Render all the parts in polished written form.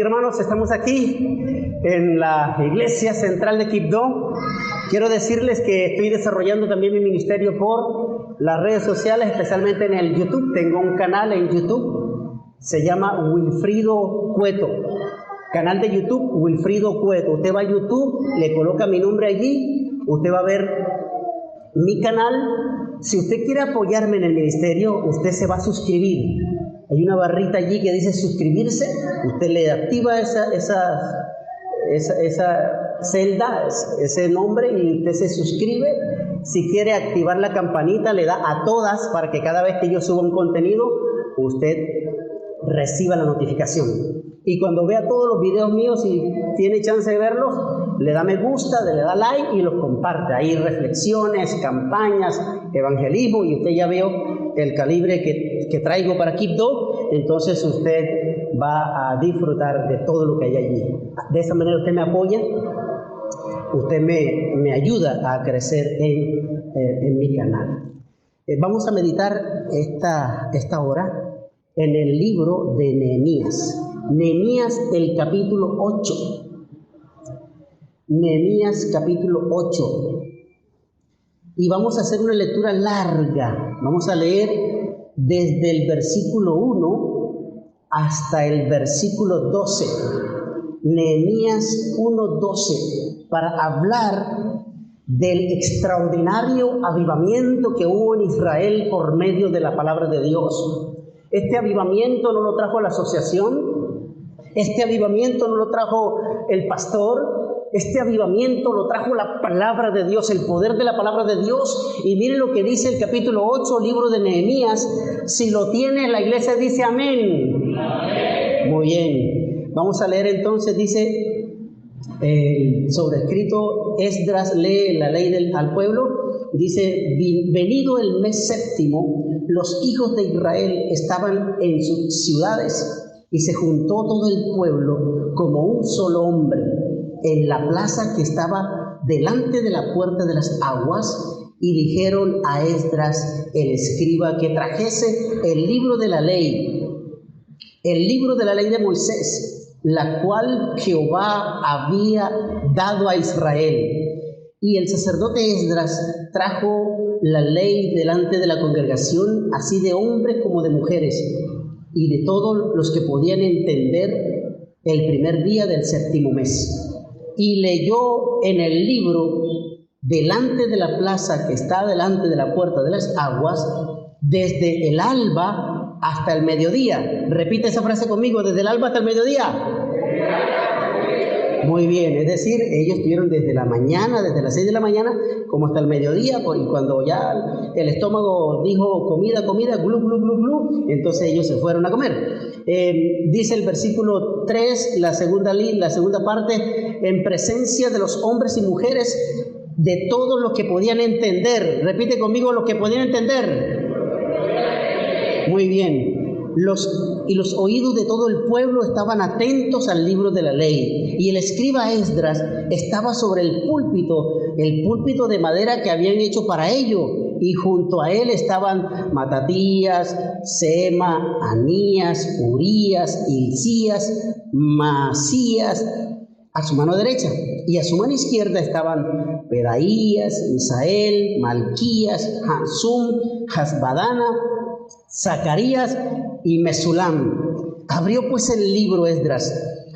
bien, hermanos, estamos aquí en la Iglesia Central de Quibdó. Quiero decirles que estoy desarrollando también mi ministerio por las redes sociales, especialmente en el YouTube. Tengo un canal en YouTube, se llama Wilfrido Cueto. Canal de YouTube, Wilfrido Cueto. Usted va a YouTube, le coloca mi nombre allí, usted va a ver mi canal. Si usted quiere apoyarme en el ministerio, usted se va a suscribir. Hay una barrita allí que dice suscribirse. Usted le activa esa celda, ese nombre, y usted se suscribe. Si quiere activar la campanita, le da a todas para que cada vez que yo suba un contenido, usted reciba la notificación. Y cuando vea todos los videos míos, si tiene chance de verlos, le da me gusta, le da like y los comparte. Hay reflexiones, campañas, evangelismo, y usted ya veo el calibre que traigo para Quibdó. Entonces usted va a disfrutar de todo lo que hay allí. De esa manera usted me apoya, usted me ayuda a crecer en mi canal. Vamos a meditar esta hora en el libro de Nehemías. Nehemías, el capítulo 8. Nehemías, capítulo 8. Y vamos a hacer una lectura larga. Vamos a leer desde el versículo 1 hasta el versículo 12. Nehemías 1:12, para hablar del extraordinario avivamiento que hubo en Israel por medio de la palabra de Dios. Este avivamiento no lo trajo la asociación, este avivamiento no lo trajo el pastor, este avivamiento lo trajo la palabra de Dios, el poder de la palabra de Dios. Y miren lo que dice el capítulo 8, libro de Nehemías. Si lo tiene, la iglesia dice amén. Amén. Muy bien. Vamos a leer entonces, dice el sobrescrito Esdras lee la ley al pueblo. Dice: venido el mes séptimo, los hijos de Israel estaban en sus ciudades, y se juntó todo el pueblo como un solo hombre en la plaza que estaba delante de la puerta de las aguas, y dijeron a Esdras el escriba que trajese el libro de la ley de Moisés, la cual Jehová había dado a Israel. Y el sacerdote Esdras trajo la ley delante de la congregación, así de hombres como de mujeres, y de todos los que podían entender, el primer día del séptimo mes. Y leyó en el libro delante de la plaza que está delante de la puerta de las aguas, desde el alba hasta el mediodía. Repite esa frase conmigo: desde el alba hasta el mediodía. Muy bien, es decir, ellos estuvieron desde la mañana, desde las 6 de la mañana, como hasta el mediodía, y cuando ya el estómago dijo comida, glu, glu, glu, glu, entonces ellos se fueron a comer. Dice el versículo 3, la segunda parte: en presencia de los hombres y mujeres, de todos los que podían entender. Repite conmigo: los que podían entender. Muy bien. Los oídos de todo el pueblo estaban atentos al libro de la ley, y el escriba Esdras estaba sobre el púlpito de madera que habían hecho para ello, y junto a él estaban Matatías, Sema, Anías, Urías, Hilcías, Maasías a su mano derecha, y a su mano izquierda estaban Pedaías, Misael, Malquías, Hansum, Hasbadana, Zacarías y Mesulam. Abrió pues el libro Esdras,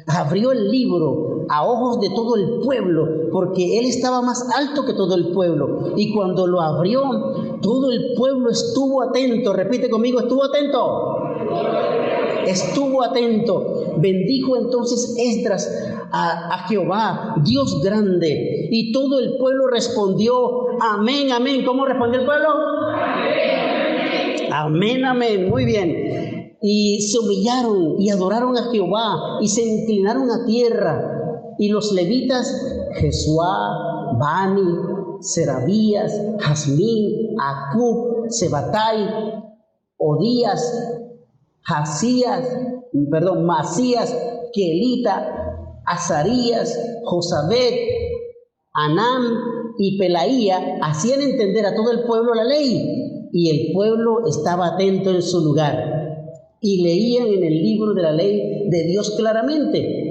abrió el libro a ojos de todo el pueblo, porque él estaba más alto que todo el pueblo, y cuando lo abrió, todo el pueblo estuvo atento. Repite conmigo: estuvo atento. Estuvo atento. Bendijo entonces Esdras a Jehová, Dios grande, y todo el pueblo respondió amén, amén. ¿Cómo respondió el pueblo? Amén, amén. Muy bien. Y se humillaron y adoraron a Jehová y se inclinaron a tierra. Y los levitas, Jesuá, Bani, Serabías, Jazmín, Acub, Sebatai, Odías, Masías, Kelita, Azarías, Josabet, Anam y Pelaía hacían entender a todo el pueblo la ley, y el pueblo estaba atento en su lugar. y leían en el libro de la ley de Dios claramente.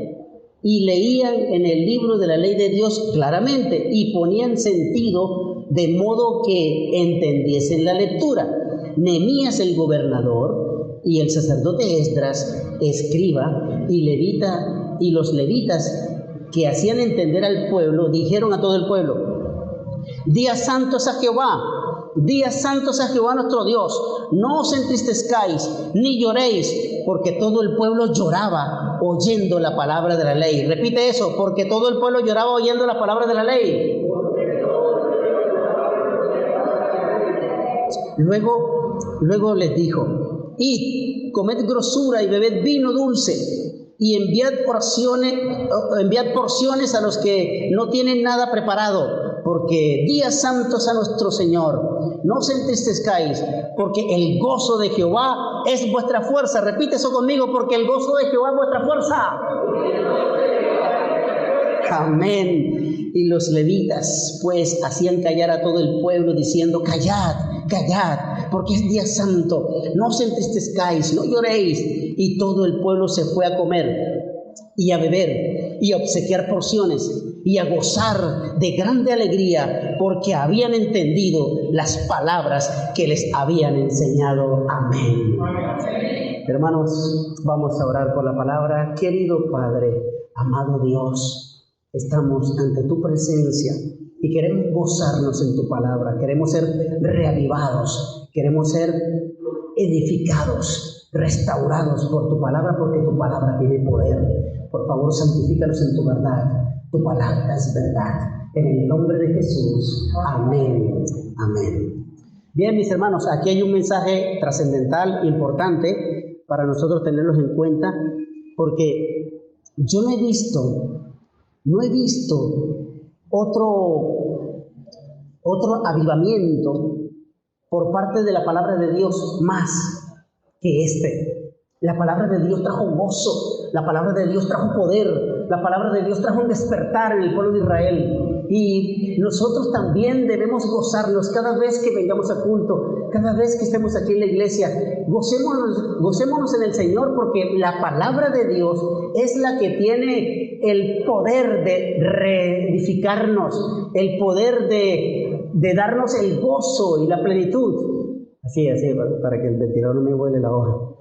Y leían en el libro de la ley de Dios claramente y ponían sentido de modo que entendiesen la lectura. Nehemías el gobernador y el sacerdote Esdras, escriba y los levitas que hacían entender al pueblo, dijeron a todo el pueblo: días santos a Jehová, días santos a Jehová nuestro Dios, no os entristezcáis ni lloréis, porque todo el pueblo lloraba oyendo la palabra de la ley. Repite eso: porque todo el pueblo lloraba oyendo la palabra de la ley. Luego les dijo: id, comed grosura y bebed vino dulce, y enviad porciones a los que no tienen nada preparado, porque días santos a nuestro Señor. No os entristezcáis, porque el gozo de Jehová es vuestra fuerza. Repite eso conmigo: porque el gozo de Jehová es vuestra fuerza. Amén. Y los levitas pues hacían callar a todo el pueblo, diciendo: callad, callad, porque es día santo, no os entristezcáis, no lloréis. Y todo el pueblo se fue a comer y a beber y a obsequiar porciones y a gozar de grande alegría, porque habían entendido las palabras que les habían enseñado. Amén. Hermanos, vamos a orar por la palabra. Querido Padre, amado Dios, estamos ante tu presencia y queremos gozarnos en tu palabra, queremos ser reavivados, queremos ser edificados, restaurados por tu palabra, porque tu palabra tiene poder. Por favor, santifícanos en tu verdad. Tu palabra es verdad. En el nombre de Jesús. Amén. Amén. Bien, mis hermanos, aquí hay un mensaje trascendental, importante, para nosotros tenerlos en cuenta, porque yo no he visto otro avivamiento por parte de la palabra de Dios más que este. La palabra de Dios trajo gozo, la palabra de Dios trajo poder, la palabra de Dios trajo un despertar en el pueblo de Israel. Y nosotros también debemos gozarnos cada vez que vengamos a culto, cada vez que estemos aquí en la iglesia. Gocémonos en el Señor, porque la palabra de Dios es la que tiene el poder de reedificarnos, el poder de darnos el gozo y la plenitud. Así, para que el ventilador no me vuele la hoja.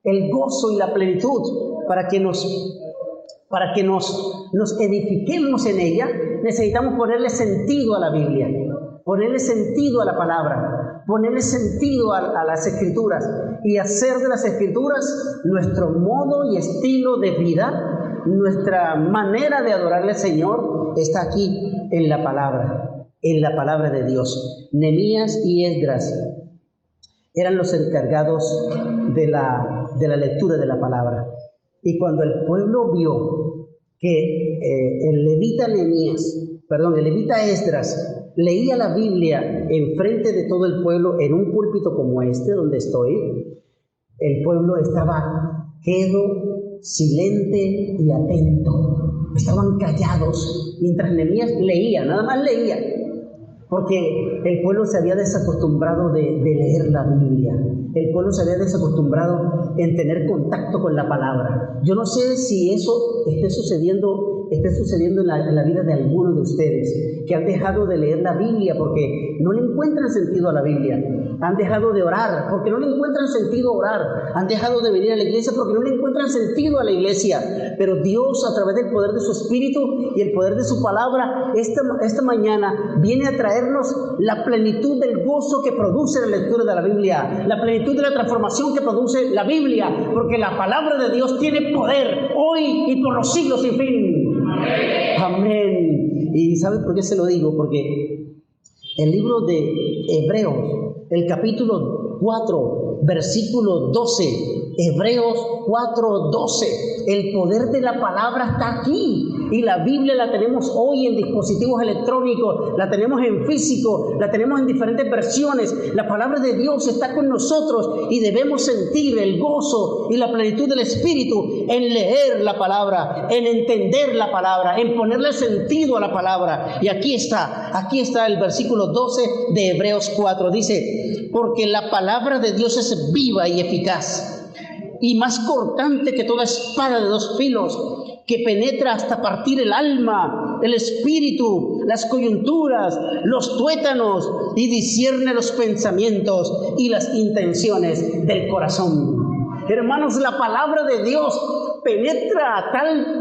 El gozo y la plenitud, para que nos edifiquemos en ella, necesitamos ponerle sentido a la Biblia, ponerle sentido a la palabra, ponerle sentido a las Escrituras y hacer de las Escrituras nuestro modo y estilo de vida. Nuestra manera de adorarle al Señor está aquí en la palabra de Dios. Nehemías y Esdras eran los encargados de la lectura de la palabra. Y cuando el pueblo vio que el levita Esdras leía la Biblia enfrente de todo el pueblo en un púlpito como este donde estoy, el pueblo estaba quedo, silente y atento. Estaban callados mientras Nehemías leía, nada más leía, porque el pueblo se había desacostumbrado de leer la Biblia. El pueblo se había desacostumbrado en tener contacto con la palabra. Yo no sé si eso esté sucediendo en la vida de algunos de ustedes, que han dejado de leer la Biblia porque no le encuentran sentido a la Biblia. Han dejado de orar porque no le encuentran sentido a orar. Han dejado de venir a la iglesia porque no le encuentran sentido a la iglesia. Pero Dios, a través del poder de su Espíritu y el poder de su palabra, esta mañana viene a traernos la plenitud del gozo que produce la lectura de la Biblia, la plenitud de la transformación que produce la Biblia, porque la palabra de Dios tiene poder hoy y por los siglos sin fin. Amén. ¿Y sabe por qué se lo digo? Porque el libro de Hebreos, el capítulo 4, versículo 12, Hebreos 4:12, el poder de la palabra está aquí. Y la Biblia la tenemos hoy en dispositivos electrónicos, la tenemos en físico, la tenemos en diferentes versiones. La palabra de Dios está con nosotros y debemos sentir el gozo y la plenitud del Espíritu en leer la palabra, en entender la palabra, en ponerle sentido a la palabra. Y aquí está el versículo 12 de Hebreos 4. Dice: porque la palabra de Dios es viva y eficaz. y más cortante que toda espada de dos filos, que penetra hasta partir el alma, el espíritu, las coyunturas, los tuétanos, y discierne los pensamientos y las intenciones del corazón. Hermanos, la palabra de Dios penetra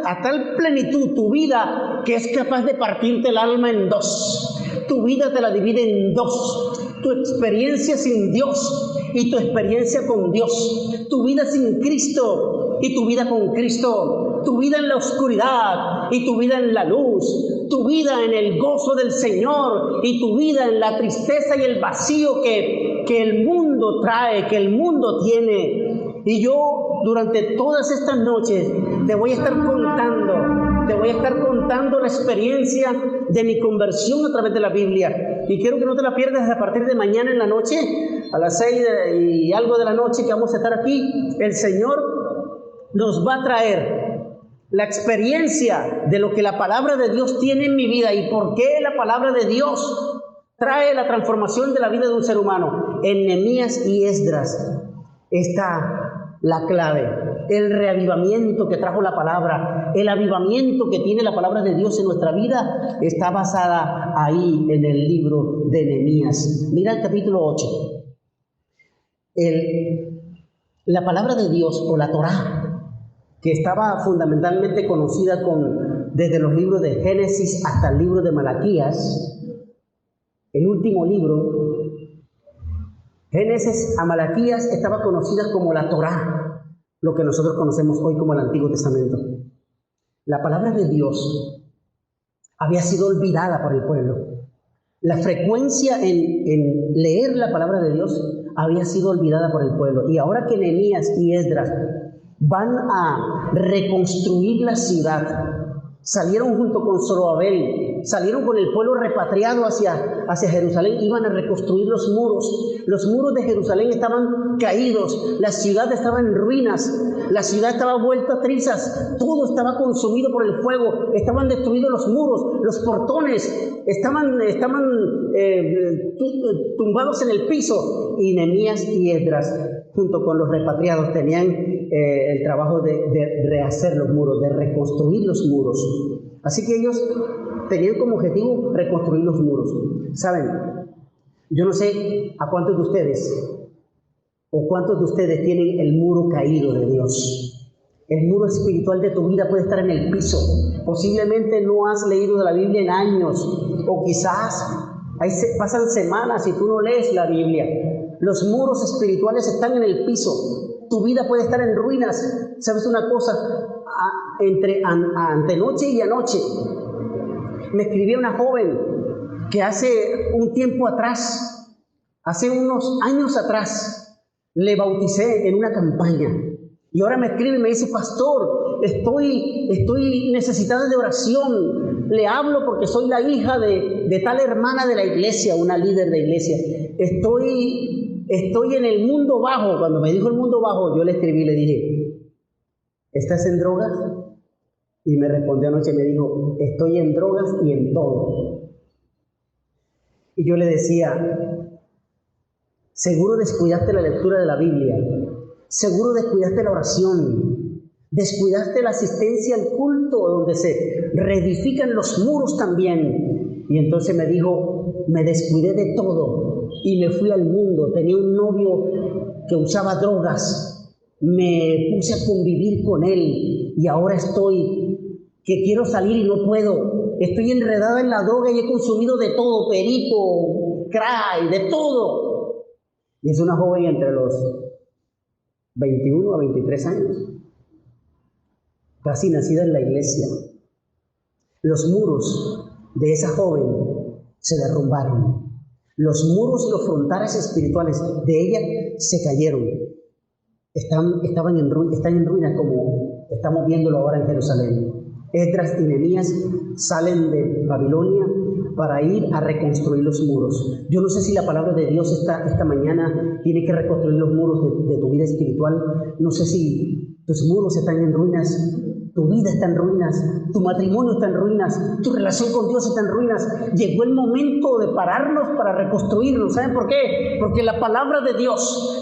a tal plenitud tu vida que es capaz de partirte el alma en dos. Tu vida te la divide en dos. Tu experiencia sin Dios y tu experiencia con Dios. Tu vida sin Cristo y tu vida con Cristo. Tu vida en la oscuridad y tu vida en la luz. Tu vida en el gozo del Señor y tu vida en la tristeza y el vacío que el mundo trae, que el mundo tiene. Y yo durante todas estas noches te voy a estar contando la experiencia de mi conversión a través de la Biblia. Y quiero que no te la pierdas a partir de mañana en la noche, a las 6 y algo de la noche que vamos a estar aquí. El Señor nos va a traer la experiencia de lo que la palabra de Dios tiene en mi vida y por qué la palabra de Dios trae la transformación de la vida de un ser humano. En Nehemías y Esdras está la clave, el reavivamiento que trajo la palabra, el avivamiento que tiene la palabra de Dios en nuestra vida, está basada ahí en el libro de Nehemías. Mira el capítulo 8. La palabra de Dios, o la Torá, que estaba fundamentalmente conocida desde los libros de Génesis hasta el libro de Malaquías, el último libro, Génesis a Malaquías, estaba conocida como la Torá, lo que nosotros conocemos hoy como el Antiguo Testamento. La palabra de Dios había sido olvidada por el pueblo. La frecuencia en leer la palabra de Dios había sido olvidada por el pueblo. Y ahora que Nehemías y Esdras van a reconstruir la ciudad, salieron junto con Zorobabel, salieron con el pueblo repatriado hacia Jerusalén, iban a reconstruir los muros. Los muros de Jerusalén estaban caídos, la ciudad estaba en ruinas, la ciudad estaba vuelta a trizas, todo estaba consumido por el fuego, estaban destruidos los muros, los portones estaban tumbados en el piso. Y Nehemías y Esdras, junto con los repatriados, tenían el trabajo de rehacer los muros, de reconstruir los muros. Así que ellos tenían como objetivo reconstruir los muros. ¿Saben? Yo no sé a cuántos de ustedes tienen el muro caído de Dios. El muro espiritual de tu vida puede estar en el piso. Posiblemente no has leído de la Biblia en años, o quizás pasan semanas y tú no lees la Biblia. Los muros espirituales están en el piso. Tu vida puede estar en ruinas. ¿Sabes una cosa? Entre antenoche y anoche me escribía una joven que hace un tiempo atrás, hace unos años atrás, le bauticé en una campaña. Y ahora me escribe y me dice: pastor, estoy necesitada de oración. Le hablo porque soy la hija de tal hermana de la iglesia, una líder de iglesia. Estoy en el mundo bajo. Cuando me dijo el mundo bajo, yo le escribí y le dije: ¿estás en drogas? Y me respondió anoche y me dijo: estoy en drogas y en todo. Y yo le decía: seguro descuidaste la lectura de la Biblia, seguro descuidaste la oración, descuidaste la asistencia al culto donde se reedifican los muros también. Y entonces me dijo: me descuidé de todo y me fui al mundo. Tenía un novio que usaba drogas, me puse a convivir con él y ahora estoy que quiero salir y no puedo. Estoy enredada en la droga y he consumido de todo, perico, crack, de todo. Y es una joven entre los 21 a 23 años, casi nacida en la iglesia. Los muros de esa joven se derrumbaron. Los muros y los frontales espirituales de ella se cayeron. Están en ruinas, como estamos viéndolo ahora en Jerusalén. Esdras y Nehemías salen de Babilonia para ir a reconstruir los muros. Yo no sé si la palabra de Dios esta mañana tiene que reconstruir los muros de tu vida espiritual. No sé si tus muros están en ruinas. Tu vida está en ruinas, tu matrimonio está en ruinas, tu relación con Dios está en ruinas. Llegó el momento de pararnos para reconstruirnos. ¿Saben por qué? Porque la palabra de Dios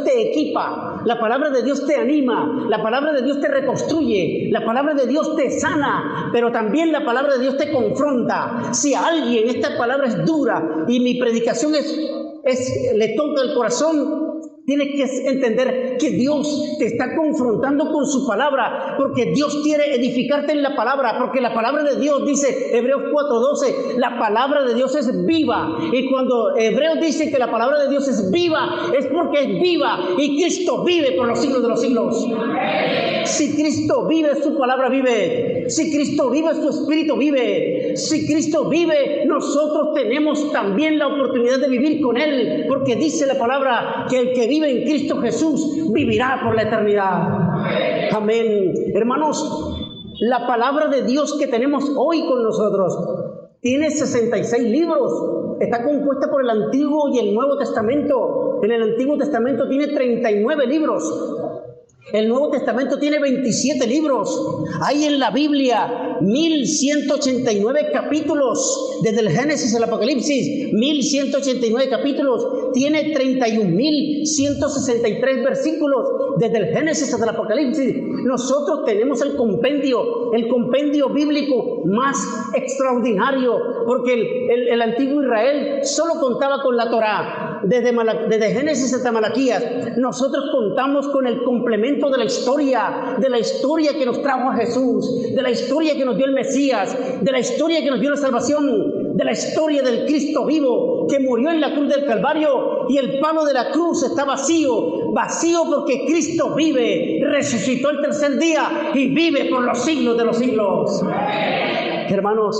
te equipa, la palabra de Dios te anima, la palabra de Dios te reconstruye, la palabra de Dios te sana, pero también la palabra de Dios te confronta. Si a alguien esta palabra es dura y mi predicación le toca el corazón, tienes que entender que Dios te está confrontando con su palabra, porque Dios quiere edificarte en la palabra, porque la palabra de Dios dice, Hebreos 4:12, la palabra de Dios es viva. Y cuando Hebreos dice que la palabra de Dios es viva, es porque es viva y Cristo vive por los siglos de los siglos. Si Cristo vive, su palabra vive. Si Cristo vive, su espíritu vive. Si Cristo vive, nosotros tenemos también la oportunidad de vivir con Él, porque dice la palabra que el que vive en Cristo Jesús vivirá por la eternidad. Amén. Hermanos, la palabra de Dios que tenemos hoy con nosotros tiene 66 libros. Está compuesta por el Antiguo y el Nuevo Testamento. En el Antiguo Testamento tiene 39 libros. El Nuevo Testamento tiene 27 libros. Hay en la Biblia 1189 capítulos, desde el Génesis al Apocalipsis, 1189 capítulos. Tiene 31.163 versículos, desde el Génesis hasta el Apocalipsis. Nosotros tenemos el compendio bíblico más extraordinario, porque el antiguo Israel solo contaba con la Torá, desde Génesis hasta Malaquías. Nosotros contamos con el complemento de la historia que nos trajo a Jesús, de la historia que nos dio el Mesías, de la historia que nos dio la salvación, de la historia del Cristo vivo que murió en la cruz del Calvario, y el palo de la cruz está vacío porque Cristo vive, resucitó el tercer día y vive por los siglos de los siglos. Hermanos,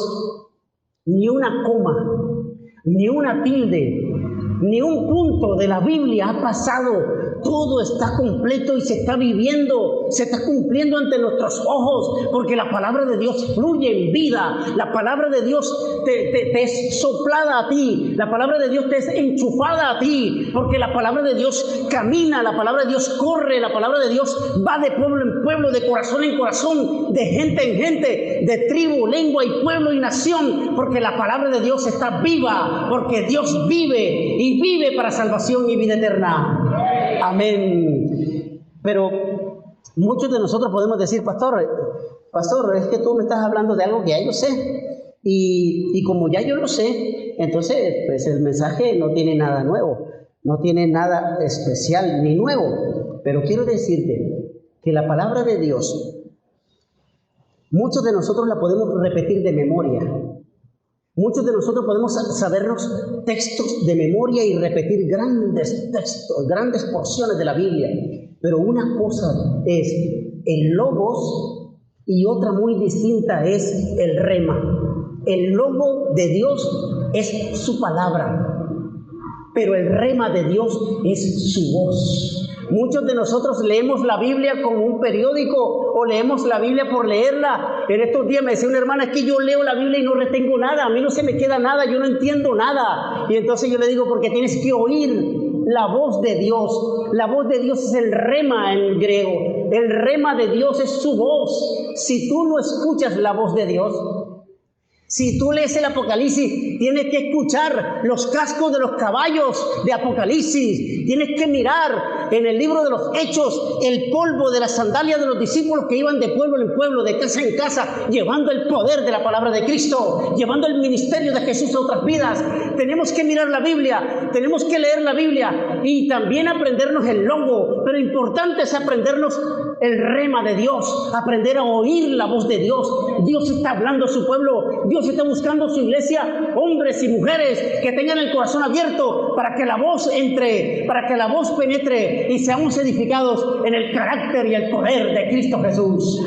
ni una coma, ni una tilde, ni un punto de la Biblia ha pasado. Todo está completo y se está viviendo, se está cumpliendo ante nuestros ojos, porque la palabra de Dios fluye en vida. La palabra de Dios te es soplada a ti, la palabra de Dios te es enchufada a ti, porque la palabra de Dios camina, la palabra de Dios corre, la palabra de Dios va de pueblo en pueblo, de corazón en corazón, de gente en gente, de tribu, lengua y pueblo y nación, porque la palabra de Dios está viva, porque Dios vive y vive para salvación y vida eterna. Amén. Pero muchos de nosotros podemos decir, pastor, es que tú me estás hablando de algo que ya yo sé. Y como ya yo lo sé, entonces pues el mensaje no tiene nada nuevo, no tiene nada especial ni nuevo. Pero quiero decirte que la palabra de Dios, muchos de nosotros la podemos repetir de memoria. Muchos de nosotros podemos sabernos textos de memoria y repetir grandes textos, grandes porciones de la Biblia. Pero una cosa es el logos y otra muy distinta es el rema. El logo de Dios es su palabra, pero el rema de Dios es su voz. Muchos de nosotros leemos la Biblia como un periódico o leemos la Biblia por leerla. En estos días me decía una hermana, es que yo leo la Biblia y no retengo nada, a mí no se me queda nada, yo no entiendo nada. Y entonces yo le digo, porque tienes que oír la voz de Dios. La voz de Dios es el rema en griego. El rema de Dios es su voz. Si tú no escuchas la voz de Dios, si tú lees el Apocalipsis, tienes que escuchar los cascos de los caballos de Apocalipsis. Tienes que mirar en el libro de los Hechos el polvo de las sandalias de los discípulos que iban de pueblo en pueblo, de casa en casa, llevando el poder de la palabra de Cristo, llevando el ministerio de Jesús a otras vidas. Tenemos que mirar la Biblia, tenemos que leer la Biblia y también aprendernos el logo. Pero importante es aprendernos el rema de Dios, aprender a oír la voz de Dios. Dios está hablando a su pueblo, Dios está buscando su iglesia, hombres y mujeres que tengan el corazón abierto para que la voz entre, para que la voz penetre y seamos edificados en el carácter y el poder de Cristo Jesús.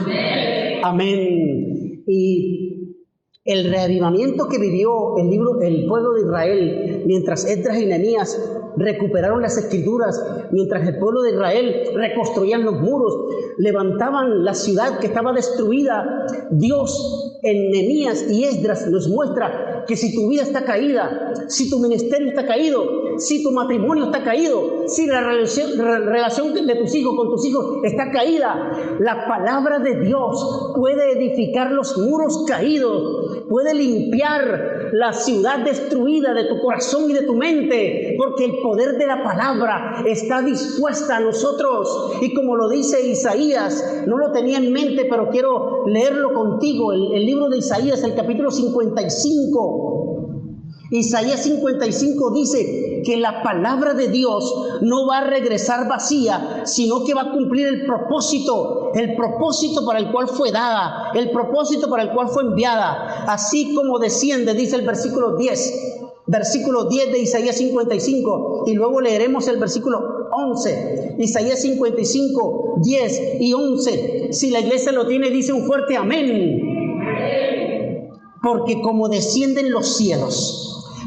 Amén. Y el reavivamiento que vivió el pueblo de Israel mientras Esdras y Nehemías recuperaron las escrituras, mientras el pueblo de Israel reconstruían los muros, levantaban la ciudad que estaba destruida. Dios en Nehemías y Esdras nos muestra que si tu vida está caída, si tu ministerio está caído, si tu matrimonio está caído, si la relación de tus hijos con tus hijos está caída, la palabra de Dios puede edificar los muros caídos, puede limpiar la ciudad destruida de tu corazón y de tu mente, porque el poder de la palabra está dispuesta a nosotros. Y como lo dice Isaías, no lo tenía en mente, pero quiero leerlo contigo, el libro de Isaías, el capítulo 55. Isaías 55 dice que la palabra de Dios no va a regresar vacía, sino que va a cumplir el propósito para el cual fue dada, el propósito para el cual fue enviada. Así como desciende, dice el versículo 10 de Isaías 55, y luego leeremos el versículo 11, Isaías 55, 10 y 11. Si la iglesia lo tiene, dice un fuerte amén. Porque como descienden los cielos,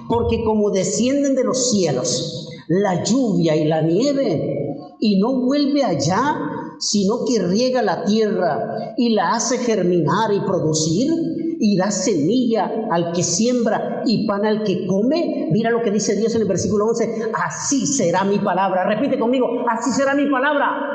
porque como descienden de los cielos la lluvia y la nieve, y no vuelve allá, sino que riega la tierra y la hace germinar y producir, y da semilla al que siembra y pan al que come. Mira lo que dice Dios en el versículo 11: así será mi palabra. Repite conmigo: así será mi palabra.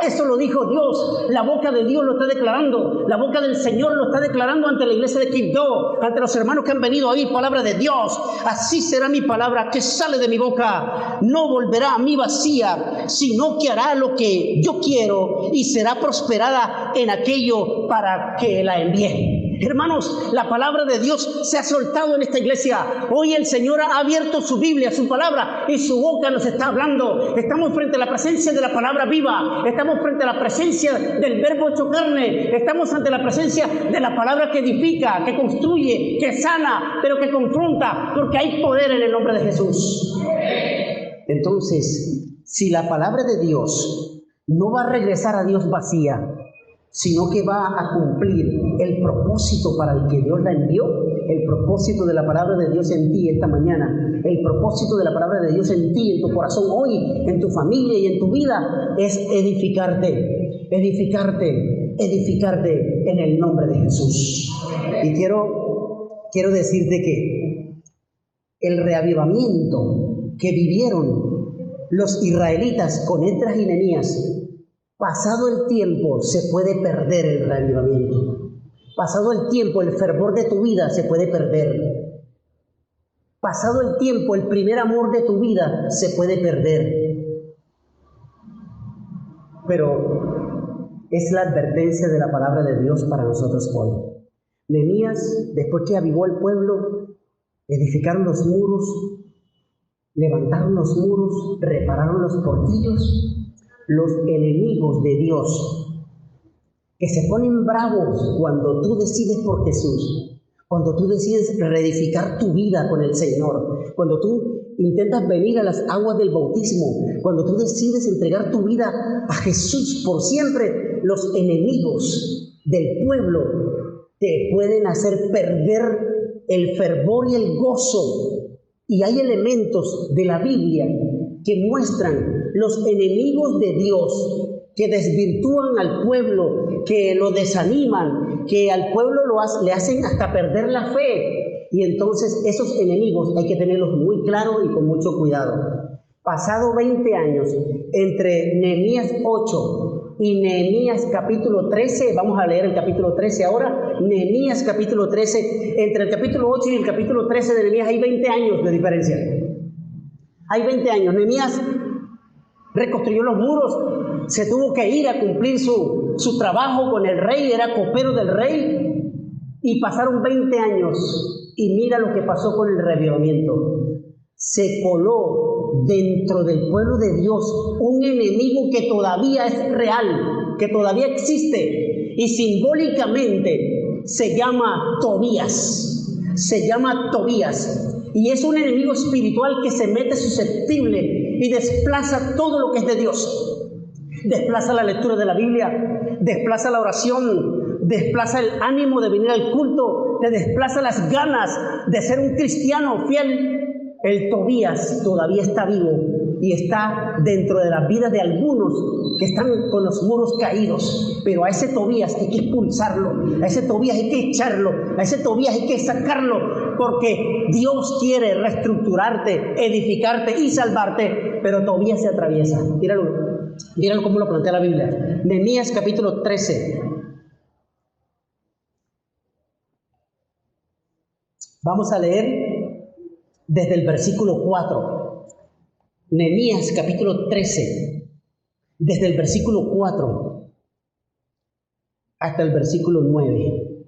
Eso lo dijo Dios, la boca de Dios lo está declarando, la boca del Señor lo está declarando ante la iglesia de Quibdó, ante los hermanos que han venido a oír palabra de Dios. Así será mi palabra que sale de mi boca, no volverá a mí vacía, sino que hará lo que yo quiero y será prosperada en aquello para que la envíe. Hermanos, la palabra de Dios se ha soltado en esta iglesia. Hoy el Señor ha abierto su Biblia, su palabra, y su boca nos está hablando. Estamos frente a la presencia de la palabra viva. Estamos frente a la presencia del verbo hecho carne. Estamos ante la presencia de la palabra que edifica, que construye, que sana, pero que confronta, porque hay poder en el nombre de Jesús. Entonces, si la palabra de Dios no va a regresar a Dios vacía, sino que va a cumplir el propósito para el que Dios la envió, el propósito de la palabra de Dios en ti esta mañana, el propósito de la palabra de Dios en ti, en tu corazón hoy, en tu familia y en tu vida, es edificarte en el nombre de Jesús. Y quiero decirte que el reavivamiento que vivieron los israelitas con Esdras y Nehemías, pasado el tiempo se puede perder el reavivamiento. Pasado el tiempo, el fervor de tu vida se puede perder. Pasado el tiempo, el primer amor de tu vida se puede perder. Pero es la advertencia de la palabra de Dios para nosotros hoy. Nehemías, después que avivó el pueblo, edificaron los muros, levantaron los muros, repararon los portillos. Los enemigos de Dios, que se ponen bravos cuando tú decides por Jesús, cuando tú decides reedificar tu vida con el Señor, cuando tú intentas venir a las aguas del bautismo, cuando tú decides entregar tu vida a Jesús por siempre, los enemigos del pueblo te pueden hacer perder el fervor y el gozo. Y hay elementos de la Biblia que muestran los enemigos de Dios, que desvirtúan al pueblo, que lo desaniman, que al pueblo le hacen hasta perder la fe. Y entonces esos enemigos hay que tenerlos muy claros y con mucho cuidado. Pasado 20 años, entre Nehemías 8 y Nehemías capítulo 13, vamos a leer el capítulo 13 ahora, Nehemías capítulo 13, entre el capítulo 8 y el capítulo 13 de Nehemías hay 20 años de diferencia. Hay 20 años. Nehemías reconstruyó los muros, se tuvo que ir a cumplir su trabajo con el rey, era copero del rey, y pasaron 20 años, y mira lo que pasó con el reavivamiento. Se coló dentro del pueblo de Dios un enemigo que todavía es real, que todavía existe, y simbólicamente se llama Tobías, y es un enemigo espiritual que se mete susceptible y desplaza todo lo que es de Dios. Desplaza la lectura de la Biblia, desplaza la oración, desplaza el ánimo de venir al culto, te desplaza las ganas de ser un cristiano fiel El Tobías todavía está vivo y está dentro de las vidas de algunos que están con los muros caídos, pero a ese Tobías hay que expulsarlo, a ese Tobías hay que echarlo, a ese Tobías hay que sacarlo, porque Dios quiere reestructurarte, edificarte y salvarte, pero Tobías se atraviesa. Míralo cómo lo plantea la Biblia. Nehemías capítulo 13. Vamos a leer desde el versículo 4. Nehemías capítulo 13, desde el versículo 4 hasta el versículo 9.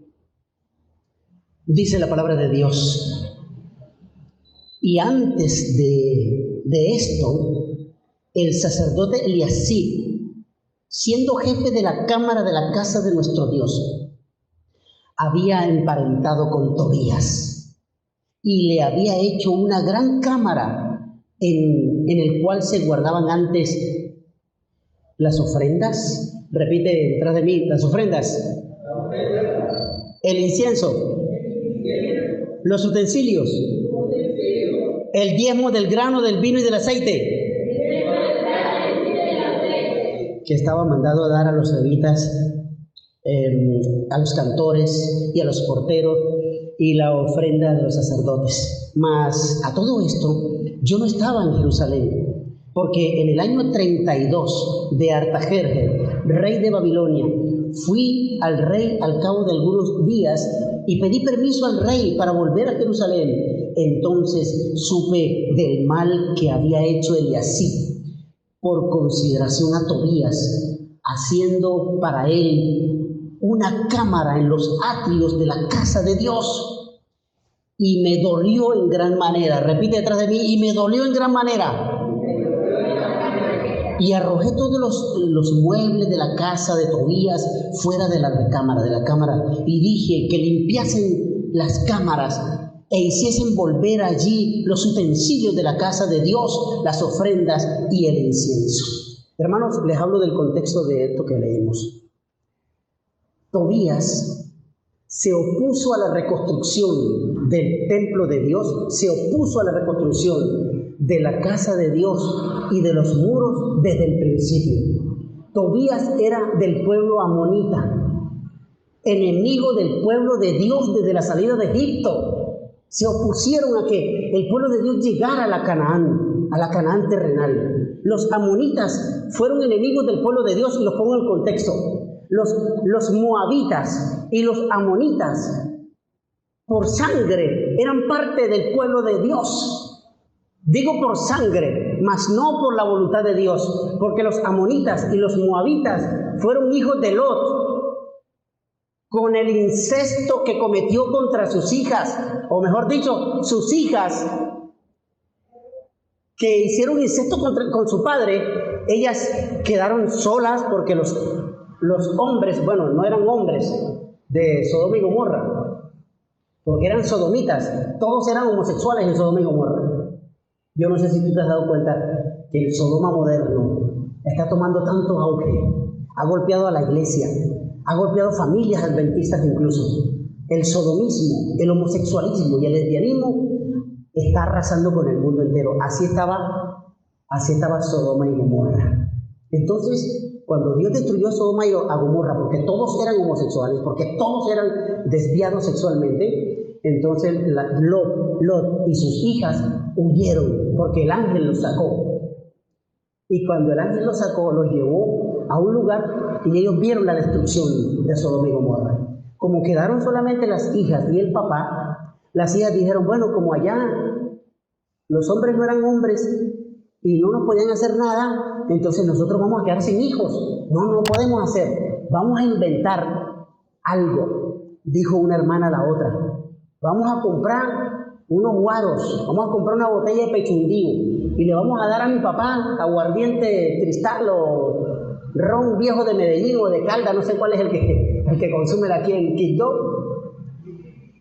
Dice la palabra de Dios: y antes de esto, el sacerdote Eliasib, siendo jefe de la cámara de la casa de nuestro Dios, había emparentado con Tobías y le había hecho una gran cámara en el cual se guardaban antes las ofrendas. Repite detrás de mí: las ofrendas, el incienso, los utensilios, el diezmo del grano, del vino y del aceite, que estaba mandado a dar a los levitas, a los cantores y a los porteros, y la ofrenda de los sacerdotes. Mas a todo esto yo no estaba en Jerusalén, porque en el año 32 de Artajerjes, rey de Babilonia, fui al rey al cabo de algunos días y pedí permiso al rey para volver a Jerusalén. Entonces supe del mal que había hecho Eliasib por consideración a Tobías, haciendo para él una cámara en los atrios de la casa de Dios. Y me dolió en gran manera. Repite detrás de mí: y me dolió en gran manera. Y arrojé todos los muebles de la casa de Tobías fuera de la cámara, y dije que limpiasen las cámaras e hiciesen volver allí los utensilios de la casa de Dios, las ofrendas y el incienso. Hermanos, les hablo del contexto de esto que leímos. Tobías se opuso a la reconstrucción del templo de Dios, se opuso a la reconstrucción de la casa de Dios y de los muros desde el principio. Tobías era del pueblo amonita, enemigo del pueblo de Dios desde la salida de Egipto. Se opusieron a que el pueblo de Dios llegara a la Canaán terrenal. Los amonitas fueron enemigos del pueblo de Dios, y los pongo en contexto. Los moabitas y los amonitas, por sangre, eran parte del pueblo de Dios. Digo por sangre, mas no por la voluntad de Dios, porque los amonitas y los moabitas fueron hijos de Lot, con el incesto que cometió contra sus hijas, o mejor dicho, sus hijas que hicieron incesto con su padre. Ellas quedaron solas porque los hombres, bueno, no eran hombres de Sodoma y Gomorra, porque eran sodomitas. Todos eran homosexuales en Sodoma y Gomorra. Yo no sé si tú te has dado cuenta que el Sodoma moderno está tomando tanto auge. Ha golpeado a la iglesia, ha golpeado familias adventistas incluso. El sodomismo, el homosexualismo y el lesbianismo está arrasando con el mundo entero. Así estaba Sodoma y Gomorra. Entonces, cuando Dios destruyó a Sodoma y a Gomorra, porque todos eran homosexuales, porque todos eran desviados sexualmente, entonces Lot y sus hijas huyeron, porque el ángel los sacó. Y cuando el ángel los sacó, los llevó a un lugar y ellos vieron la destrucción de Sodoma y Gomorra. Como quedaron solamente las hijas y el papá, las hijas dijeron: bueno, como allá los hombres no eran hombres y no nos podían hacer nada, entonces nosotros vamos a quedar sin hijos. No podemos hacer. Vamos a inventar algo. Dijo una hermana a la otra: vamos a comprar unos guaros, vamos a comprar una botella de pechundío y le vamos a dar a mi papá aguardiente cristal o ron viejo de Medellín o de Calda, no sé cuál es el que consumen aquí en Quito.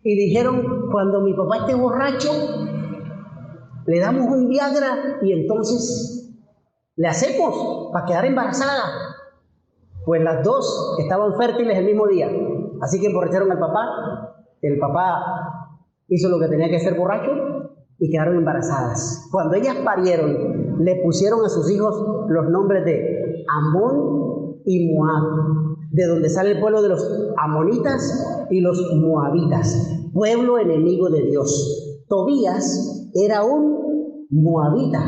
Y dijeron: cuando mi papá esté borracho, le damos un Viagra y entonces le hacemos para quedar embarazada. Pues las dos estaban fértiles el mismo día, así que emborracharon al papá. El papá hizo lo que tenía que hacer borracho y quedaron embarazadas. Cuando ellas parieron, le pusieron a sus hijos los nombres de Amón y Moab, de donde sale el pueblo de los amonitas y los moabitas, pueblo enemigo de Dios. Tobías era un moabita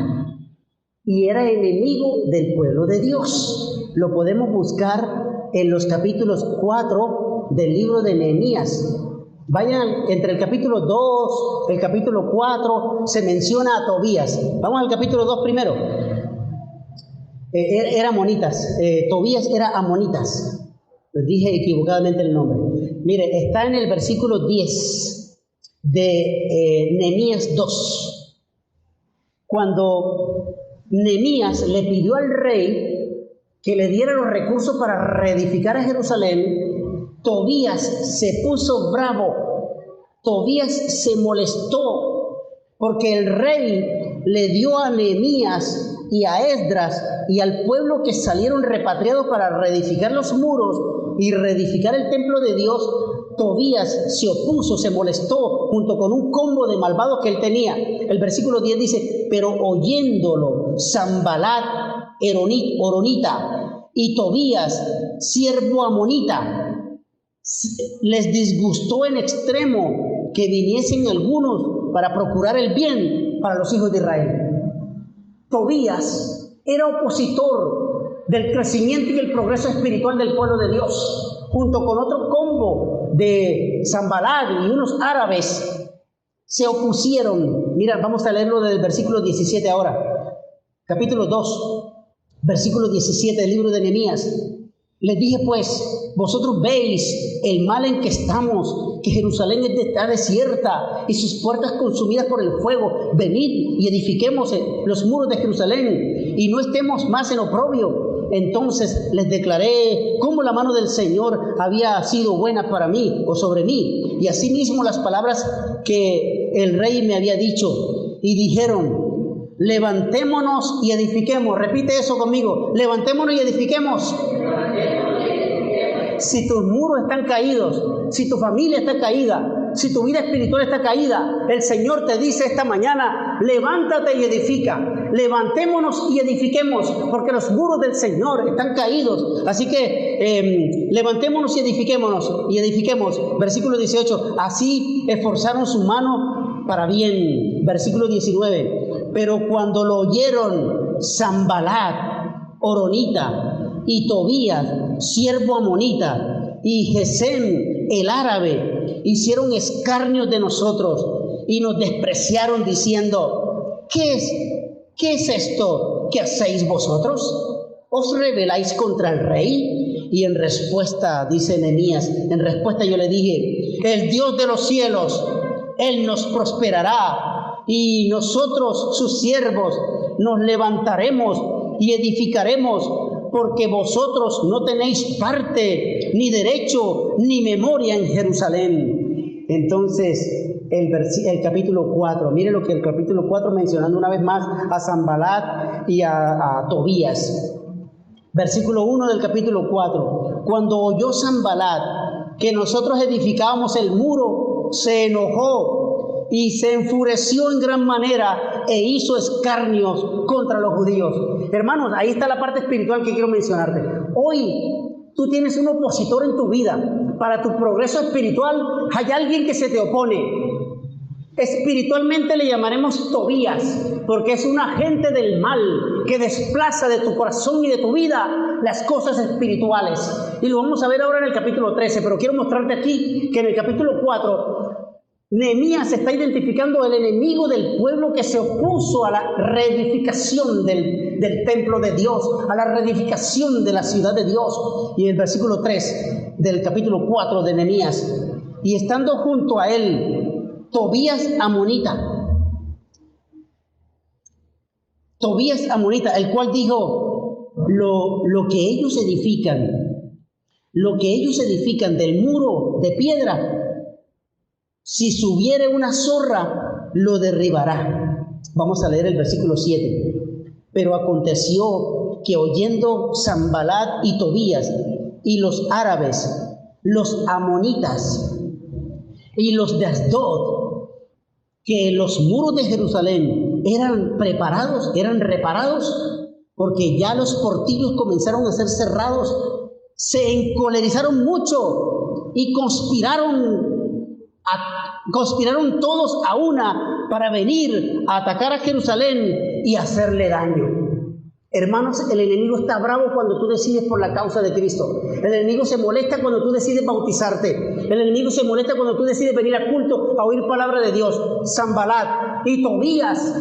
y era enemigo del pueblo de Dios. Lo podemos buscar en los capítulos 4 del libro de Nehemías. Vayan entre el capítulo 2, el capítulo 4, se menciona a Tobías. Vamos al capítulo 2 primero. Era amonitas, Tobías era amonitas. Les dije equivocadamente el nombre. Mire, está en el versículo 10 de Nehemías 2. Cuando Nehemías le pidió al rey que le diera los recursos para reedificar a Jerusalén, Tobías se puso bravo. Tobías se molestó porque el rey le dio a Nehemías y a Esdras y al pueblo que salieron repatriados para reedificar los muros y reedificar el templo de Dios. Tobías se opuso, se molestó junto con un combo de malvados que él tenía. El versículo 10 dice: pero oyéndolo Sanbalat horonita y Tobías siervo amonita, les disgustó en extremo que viniesen algunos para procurar el bien para los hijos de Israel. Tobías era opositor del crecimiento y el progreso espiritual del pueblo de Dios, junto con otro combo de Sanbalat y unos árabes se opusieron. Mira, vamos a leerlo del versículo 17 ahora. Capítulo 2, versículo 17 del libro de Nehemías. Les dije pues: vosotros veis el mal en que estamos, que Jerusalén está desierta y sus puertas consumidas por el fuego. Venid y edifiquemos los muros de Jerusalén y no estemos más en oprobio. Entonces les declaré cómo la mano del Señor había sido buena para mí o sobre mí, y asimismo las palabras que el rey me había dicho. Y dijeron: levantémonos y edifiquemos. Repite eso conmigo: levantémonos y edifiquemos. Si tus muros están caídos, si tu familia está caída, si tu vida espiritual está caída, el Señor te dice esta mañana: levántate y edifica. Levantémonos y edifiquemos, porque los muros del Señor están caídos. Así que levantémonos y edifiquemos. Versículo 18: así esforzaron su mano para bien. Versículo 19: pero cuando lo oyeron Sanbalat horonita y Tobías siervo amonita y Gesem el árabe hicieron escarnio de nosotros y nos despreciaron diciendo: ¿qué es esto que hacéis vosotros? ¿Os rebeláis contra el rey? Y en respuesta, dice Nehemías, en respuesta yo le dije: el Dios de los cielos, Él nos prosperará, y nosotros sus siervos nos levantaremos y edificaremos, porque vosotros no tenéis parte, ni derecho, ni memoria en Jerusalén. Entonces, el capítulo 4, mire lo que el capítulo 4, mencionando una vez más a Sanbalat y a Tobías. Versículo 1 del capítulo 4: cuando oyó Sanbalat que nosotros edificábamos el muro, se enojó y se enfureció en gran manera e hizo escarnios contra los judíos. Hermanos, ahí está la parte espiritual que quiero mencionarte. Hoy tú tienes un opositor en tu vida. Para tu progreso espiritual hay alguien que se te opone. Espiritualmente le llamaremos Tobías, porque es un agente del mal que desplaza de tu corazón y de tu vida las cosas espirituales. Y lo vamos a ver ahora en el capítulo 13, pero quiero mostrarte aquí que en el capítulo 4 Nehemías está identificando el enemigo del pueblo que se opuso a la reedificación del templo de Dios, a la reedificación de la ciudad de Dios. Y en el versículo 3 del capítulo 4 de Nehemías: y estando junto a él Tobías amonita, el cual dijo: lo que ellos edifican del muro de piedra, si subiere una zorra, lo derribará. Vamos a leer el versículo 7. Pero aconteció que oyendo Sanbalat y Tobías y los árabes, los amonitas y los de Asdod, que los muros de Jerusalén eran preparados, eran reparados, porque ya los portillos comenzaron a ser cerrados, se encolerizaron mucho y conspiraron todos a una para venir a atacar a Jerusalén y hacerle daño. Hermanos, el enemigo está bravo cuando tú decides por la causa de Cristo. El enemigo se molesta cuando tú decides bautizarte. El enemigo se molesta cuando tú decides venir al culto a oír palabra de Dios. Sanbalat y Tobías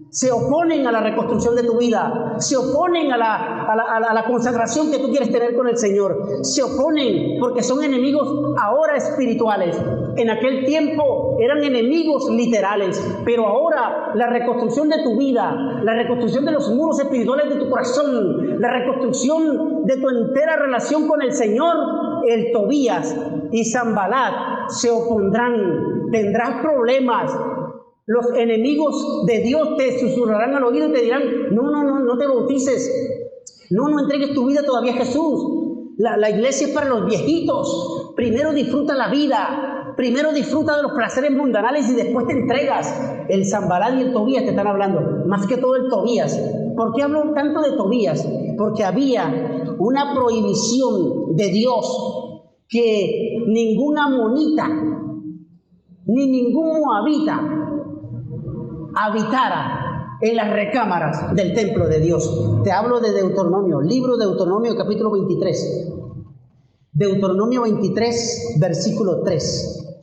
se oponen a la reconstrucción de tu vida, se oponen a la consagración que tú quieres tener con el Señor, se oponen porque son enemigos ahora espirituales. En aquel tiempo eran enemigos literales, pero ahora la reconstrucción de tu vida, la reconstrucción de los muros espirituales de tu corazón, la reconstrucción de tu entera relación con el Señor, el Tobías y Sanbalat se opondrán, tendrás problemas. Los enemigos de Dios te susurrarán al oído y te dirán, no te bautices, no entregues tu vida todavía a Jesús. La iglesia es para los viejitos. Primero disfruta la vida, primero disfruta de los placeres mundanales y después te entregas. El Sanbalat y el Tobías te están hablando, más que todo el Tobías. ¿Por qué hablo tanto de Tobías? Porque había una prohibición de Dios que ningún amonita ni ningún moabita habitara en las recámaras del templo de Dios. Te hablo de Deuteronomio, libro de Deuteronomio capítulo 23. Deuteronomio 23, versículo 3.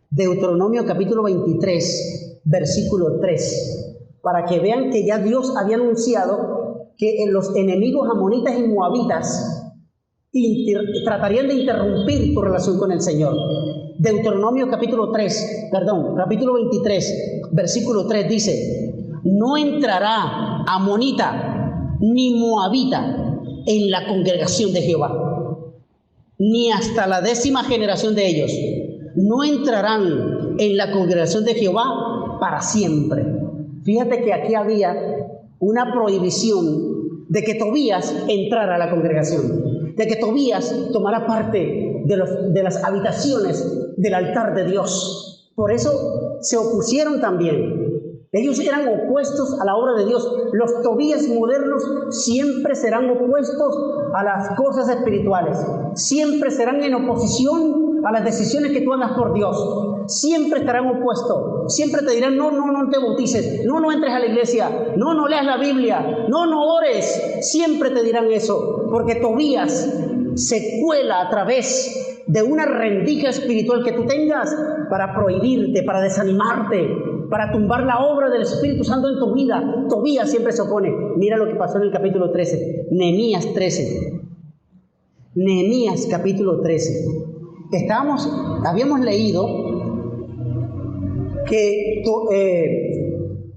Deuteronomio capítulo 23, versículo 3. Para que vean que ya Dios había anunciado que los enemigos amonitas y moabitas tratarían de interrumpir tu relación con el Señor. Deuteronomio capítulo 23, versículo 3 dice: no entrará amonita ni moabita en la congregación de Jehová, ni hasta la 10ª generación de ellos. No entrarán en la congregación de Jehová para siempre. Fíjate que aquí había una prohibición de que Tobías entrara a la congregación, de que Tobías tomara parte de las habitaciones del altar de Dios. Por eso se opusieron también. Ellos eran opuestos a la obra de Dios. Los Tobías modernos siempre serán opuestos a las cosas espirituales. Siempre serán en oposición a las decisiones que tú hagas por Dios. Siempre estarán opuestos. Siempre te dirán, no te bautices. No entres a la iglesia. No leas la Biblia. No ores. Siempre te dirán eso. Porque Tobías se cuela a través de una rendija espiritual que tú tengas para prohibirte, para desanimarte, para tumbar la obra del Espíritu Santo en tu vida. Tobías siempre se opone. Mira lo que pasó en el capítulo 13, Nehemías 13. Nehemías capítulo 13. Habíamos leído que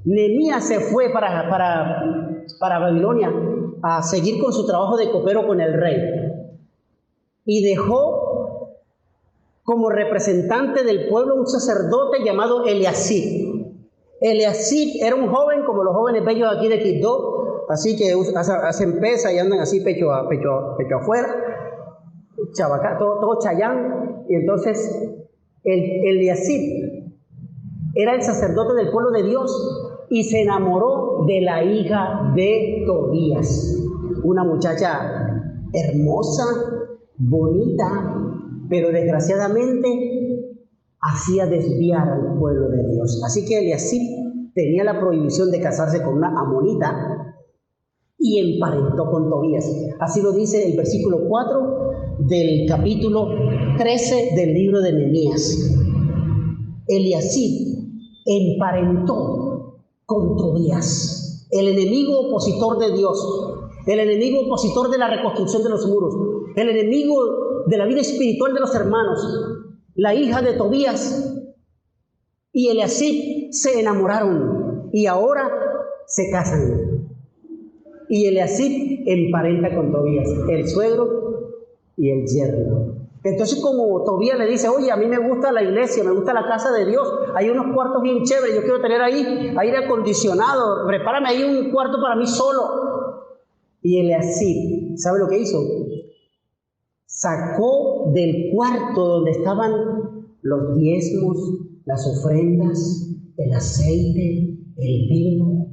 Nehemías se fue para Babilonia a seguir con su trabajo de copero con el rey y dejó como representante del pueblo un sacerdote llamado Eliasib. Eliasib era un joven como los jóvenes bellos aquí de Quibdó, así que hacen pesa y andan así pecho afuera, chabacá, todo chayán. Y entonces Eliasib era el sacerdote del pueblo de Dios y se enamoró de la hija de Tobías, una muchacha hermosa, bonita, pero desgraciadamente hacía desviar al pueblo de Dios. Así que Eliasib tenía la prohibición de casarse con una amonita y emparentó con Tobías. Así lo dice el versículo 4 del capítulo 13 del libro de Nehemías. Eliasib emparentó con Tobías, el enemigo opositor de Dios, el enemigo opositor de la reconstrucción de los muros, el enemigo de la vida espiritual de los hermanos. La hija de Tobías y Eliasib se enamoraron y ahora se casan. Y Eliasib emparenta con Tobías, el suegro y el yerno. Entonces, como Tobías le dice, oye, a mí me gusta la iglesia, me gusta la casa de Dios, hay unos cuartos bien chéveres, yo quiero tener ahí aire acondicionado, prepárame ahí un cuarto para mí solo. Y Eliasib, ¿sabe lo que hizo? Sacó del cuarto donde estaban los diezmos, las ofrendas, el aceite, el vino,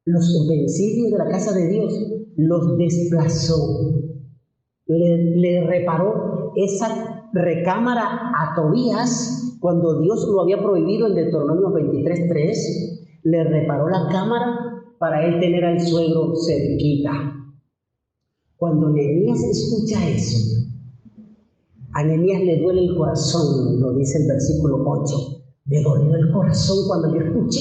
los utensilios de la casa de Dios, los desplazó. Le reparó esa recámara a Tobías cuando Dios lo había prohibido en Deuteronomio 23:3. Le reparó la cámara para él tener al suegro cerquita. Cuando Nehemías escucha eso, a Nehemías le duele el corazón, lo dice el versículo 8. Me dolió el corazón cuando yo escuché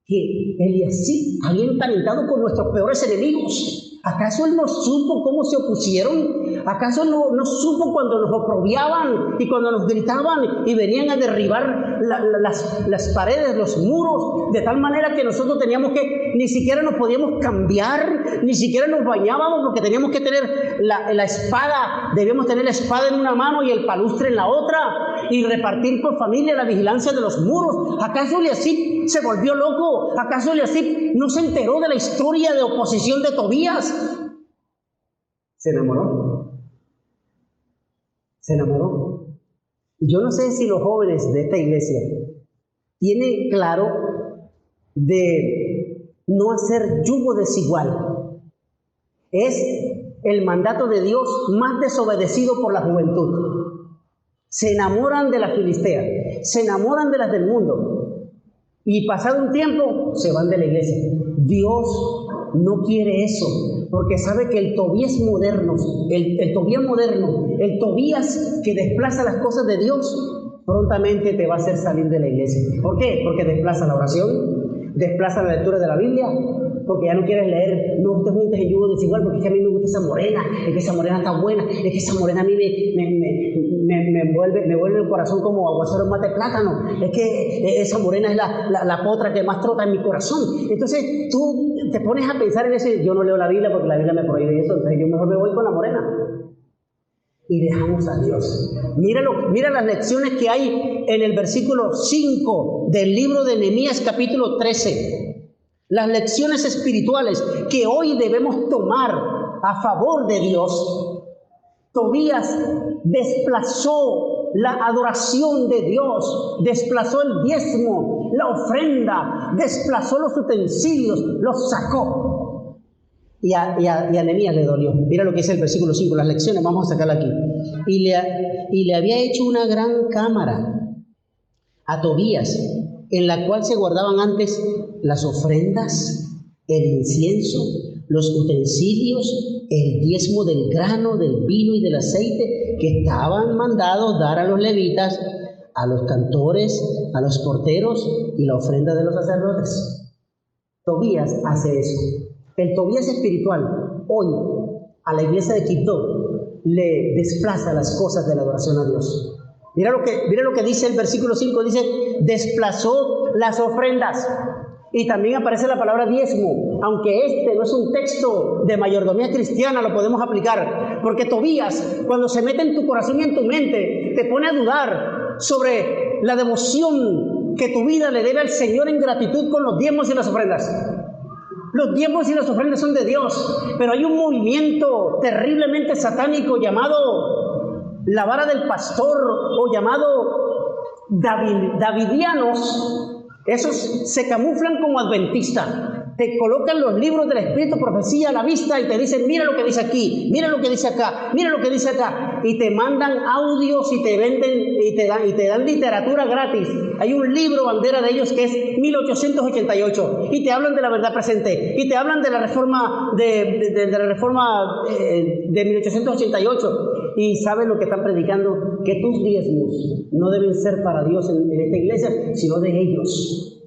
que Eliasib había emparentado con nuestros peores enemigos. ¿Acaso él no supo cómo se opusieron? ¿Acaso no supo cuando nos oprobiaban y cuando nos gritaban y venían a derribar las paredes, los muros, de tal manera que nosotros teníamos que, ni siquiera nos podíamos cambiar, ni siquiera nos bañábamos porque teníamos que tener la espada, debíamos tener la espada en una mano y el palustre en la otra y repartir por familia la vigilancia de los muros? ¿Acaso Eliasib se volvió loco? ¿Acaso Eliasib no se enteró de la historia de oposición de Tobías? Se enamoró. Se enamoró. Yo no sé si los jóvenes de esta iglesia tienen claro de no hacer yugo desigual. Es el mandato de Dios más desobedecido por la juventud. Se enamoran de la filistea, se enamoran de las del mundo y pasado un tiempo se van de la iglesia. Dios no quiere eso, porque sabe que el Tobías moderno, el Tobías que desplaza las cosas de Dios, prontamente te va a hacer salir de la iglesia. ¿Por qué? Porque desplaza la oración, desplaza la lectura de la Biblia, porque ya no quieres leer, no te juntes en yugo desigual, porque es que a mí me gusta esa morena, es que esa morena está buena, es que esa morena a mí me vuelve el corazón como aguacero en mate plátano, es que esa morena es la potra que más trota en mi corazón. Entonces tú te pones a pensar en eso, yo no leo la Biblia porque la Biblia me prohíbe eso, entonces yo mejor me voy con la morena. Y dejamos a Dios. Mira las lecciones que hay en el versículo 5 del libro de Nehemías capítulo 13. Las lecciones espirituales que hoy debemos tomar a favor de Dios. Tobías desplazó la adoración de Dios, desplazó el diezmo, la ofrenda, desplazó los utensilios, los sacó. Y a Nehemías le dolió. Mira lo que dice el versículo 5, las lecciones, vamos a sacarla aquí. Y le había hecho una gran cámara a Tobías, en la cual se guardaban antes las ofrendas, el incienso, los utensilios, el diezmo del grano, del vino y del aceite que estaban mandados dar a los levitas, a los cantores, a los porteros y la ofrenda de los sacerdotes. Tobías hace eso. El Tobías espiritual hoy a la iglesia de Quito le desplaza las cosas de la adoración a Dios. Mira lo que dice el versículo 5, dice, desplazó las ofrendas. Y también aparece la palabra diezmo, aunque este no es un texto de mayordomía cristiana, lo podemos aplicar, porque Tobías, cuando se mete en tu corazón y en tu mente, te pone a dudar sobre la devoción que tu vida le debe al Señor en gratitud con los diezmos y las ofrendas. Los diezmos y las ofrendas son de Dios, pero hay un movimiento terriblemente satánico llamado la vara del pastor o llamado davidianos. Esos se camuflan como adventistas. Te colocan los libros del Espíritu, profecía a la vista y te dicen, mira lo que dice aquí, mira lo que dice acá, mira lo que dice acá. Y te mandan audios y te venden y te dan literatura gratis. Hay un libro bandera de ellos que es 1888 y te hablan de la verdad presente y te hablan de la reforma de la reforma de 1888. Y saben lo que están predicando, que tus diezmos no deben ser para Dios en esta iglesia, sino de ellos.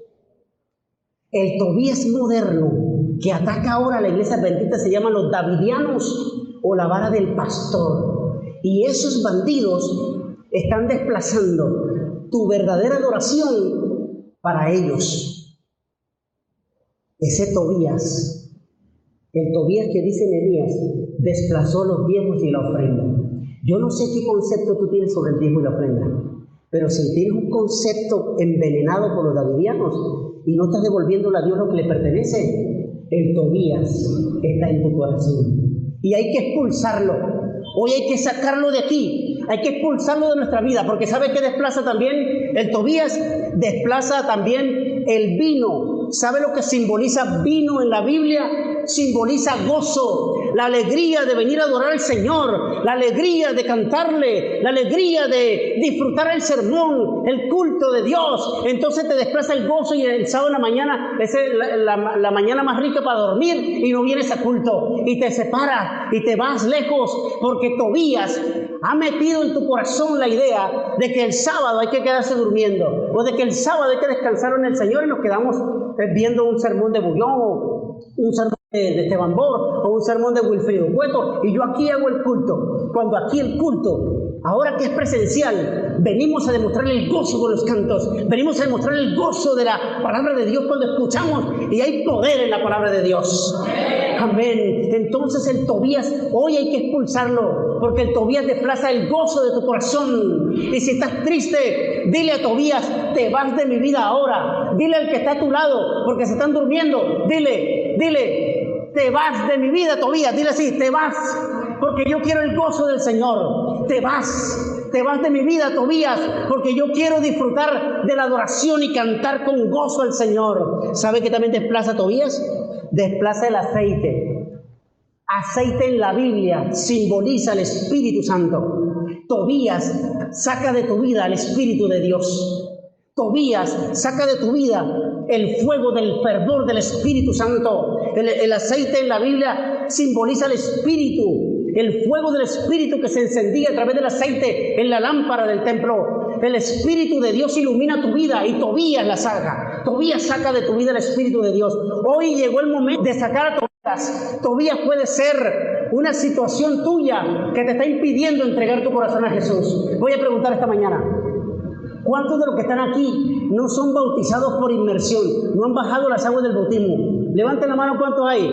El Tobías moderno que ataca ahora a la iglesia adventista se llaman los davidianos o la vara del pastor. Y esos bandidos están desplazando tu verdadera adoración para ellos. Ese Tobías, el Tobías que dice Nehemías, desplazó los diezmos y la ofrenda. Yo no sé qué concepto tú tienes sobre el diezmo y la ofrenda, pero si tienes un concepto envenenado por los davidianos y no estás devolviéndole a Dios lo que le pertenece, el Tobías está en tu corazón y hay que expulsarlo. Hoy hay que sacarlo de aquí. hay que expulsarlo de nuestra vida, porque ¿sabe qué desplaza también? El Tobías desplaza también el vino. ¿Sabe lo que simboliza vino en la Biblia? Simboliza gozo, la alegría de venir a adorar al Señor, la alegría de cantarle, la alegría de disfrutar el sermón, el culto de Dios. Entonces te desplaza el gozo, y el sábado en la mañana es la mañana más rica para dormir y no vienes a culto y te separas y te vas lejos, porque Tobías ha metido en tu corazón la idea de que el sábado hay que quedarse durmiendo, o de que el sábado hay que descansar en el Señor, y nos quedamos viendo un sermón de Bullón, o un sermón de Esteban Bor, o un sermón de Wilfrido Cueto, y yo aquí hago el culto, cuando aquí el culto, ahora que es presencial, venimos a demostrar el gozo con los cantos, venimos a demostrar el gozo de la palabra de Dios cuando escuchamos, y hay poder en la palabra de Dios. Amén. Entonces el Tobías, hoy hay que expulsarlo, porque el Tobías desplaza el gozo de tu corazón. Y si estás triste, dile a Tobías: te vas de mi vida ahora. Dile al que está a tu lado, porque se están durmiendo, dile, te vas de mi vida, Tobías. Dile así: te vas, porque yo quiero el gozo del Señor. Te vas de mi vida, Tobías, porque yo quiero disfrutar de la adoración y cantar con gozo al Señor. ¿Sabe qué también desplaza Tobías? Desplaza el aceite. Aceite en la Biblia simboliza el Espíritu Santo. Tobías saca de tu vida el Espíritu de Dios. Tobías saca de tu vida el fuego del fervor del Espíritu Santo. El aceite en la Biblia simboliza el Espíritu, el fuego del Espíritu que se encendía a través del aceite en la lámpara del templo. El Espíritu de Dios ilumina tu vida, y Tobías la saca. Tobías saca de tu vida el Espíritu de Dios. Hoy llegó el momento de sacar a Tobías. Tobías puede ser una situación tuya que te está impidiendo entregar tu corazón a Jesús. Voy a preguntar esta mañana: ¿cuántos de los que están aquí no son bautizados por inmersión? ¿No han bajado las aguas del bautismo? Levanten la mano, ¿cuántos hay?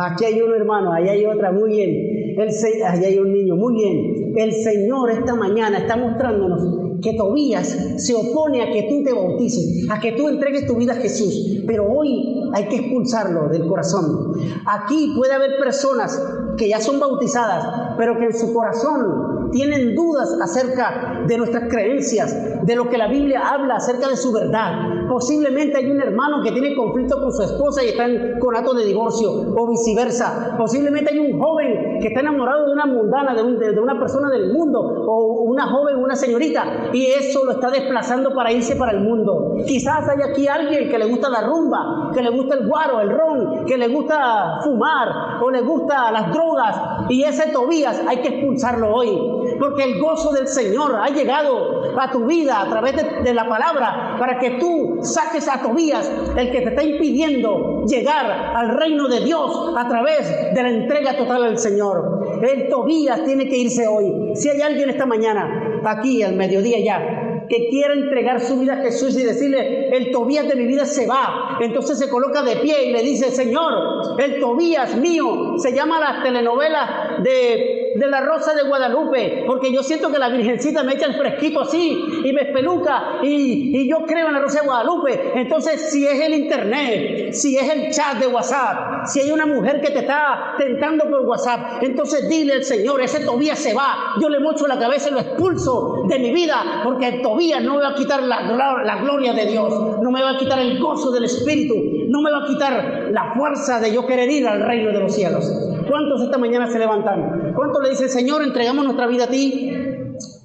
Aquí hay uno, hermano, ahí hay otra, muy bien. Ahí hay un niño, muy bien. El Señor esta mañana está mostrándonos que Tobías se opone a que tú te bautices, a que tú entregues tu vida a Jesús, pero hoy hay que expulsarlo del corazón. Aquí puede haber personas que ya son bautizadas, pero que en su corazón tienen dudas acerca de nuestras creencias, de lo que la Biblia habla acerca de su verdad. Posiblemente hay un hermano que tiene conflicto con su esposa y está en conato de divorcio, o viceversa. Posiblemente hay un joven que está enamorado de una mundana, de una persona del mundo, o una joven, una señorita, y eso lo está desplazando para irse para el mundo. Quizás hay aquí alguien que le gusta la rumba, que le gusta el guaro, el ron, que le gusta fumar, o le gusta las drogas, y ese Tobías hay que expulsarlo hoy, porque el gozo del Señor ha llegado a tu vida a través de la palabra, para que tú saques a Tobías, el que te está impidiendo llegar al reino de Dios a través de la entrega total al Señor. El Tobías tiene que irse hoy. Si hay alguien esta mañana, aquí al mediodía ya, que quiera entregar su vida a Jesús y decirle: el Tobías de mi vida se va, entonces se coloca de pie y le dice: Señor, el Tobías mío, se llama la telenovela de la Rosa de Guadalupe, porque yo siento que la Virgencita me echa el fresquito así y me espeluca, y yo creo en la Rosa de Guadalupe. Entonces, si es el internet, si es el chat de WhatsApp, si hay una mujer que te está tentando por WhatsApp, entonces dile al Señor: ese Tobías se va, yo le mocho la cabeza y lo expulso de mi vida, porque el Tobías no me va a quitar la gloria de Dios, no me va a quitar el gozo del Espíritu, no me va a quitar la fuerza de yo querer ir al reino de los cielos. ¿Cuántos esta mañana se levantan? ¿Cuántos le dicen: Señor, entregamos nuestra vida a ti?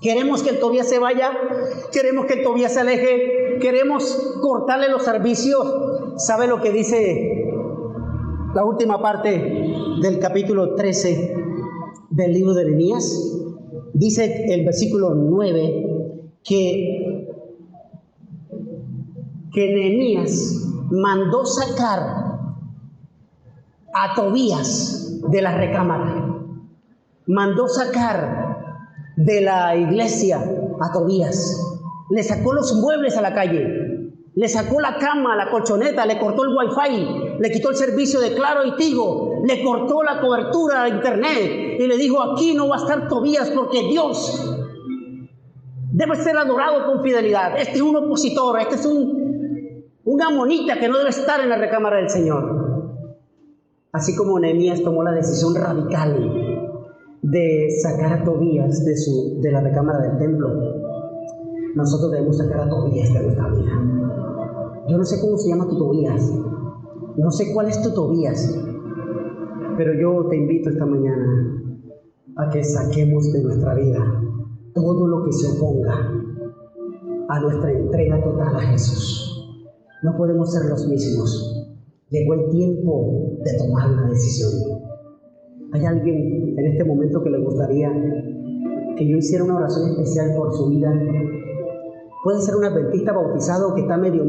Queremos que el Tobías se vaya, queremos que el Tobías se aleje, queremos cortarle los servicios. ¿Sabe lo que dice la última parte del capítulo 13 del libro de Nehemías? Dice el versículo 9 que Nehemías mandó sacar a Tobías de la recámara, mandó sacar de la iglesia a Tobías, le sacó los muebles a la calle, le sacó la cama, la colchoneta, le cortó el wifi, le quitó el servicio de Claro y Tigo, le cortó la cobertura de internet y le dijo: aquí no va a estar Tobías, porque Dios debe ser adorado con fidelidad. Este es un opositor, este es un amonita que no debe estar en la recámara del Señor. Así como Nehemías tomó la decisión radical de sacar a Tobías de la recámara del templo, nosotros debemos sacar a Tobías de nuestra vida. Yo no sé cómo se llama tu Tobías, no sé cuál es tu Tobías, pero yo te invito esta mañana a que saquemos de nuestra vida todo lo que se oponga a nuestra entrega total a Jesús. No podemos ser los mismos. Llegó el tiempo de tomar una decisión. ¿Hay alguien en este momento que le gustaría que yo hiciera una oración especial por su vida? Puede ser un adventista bautizado que está medio,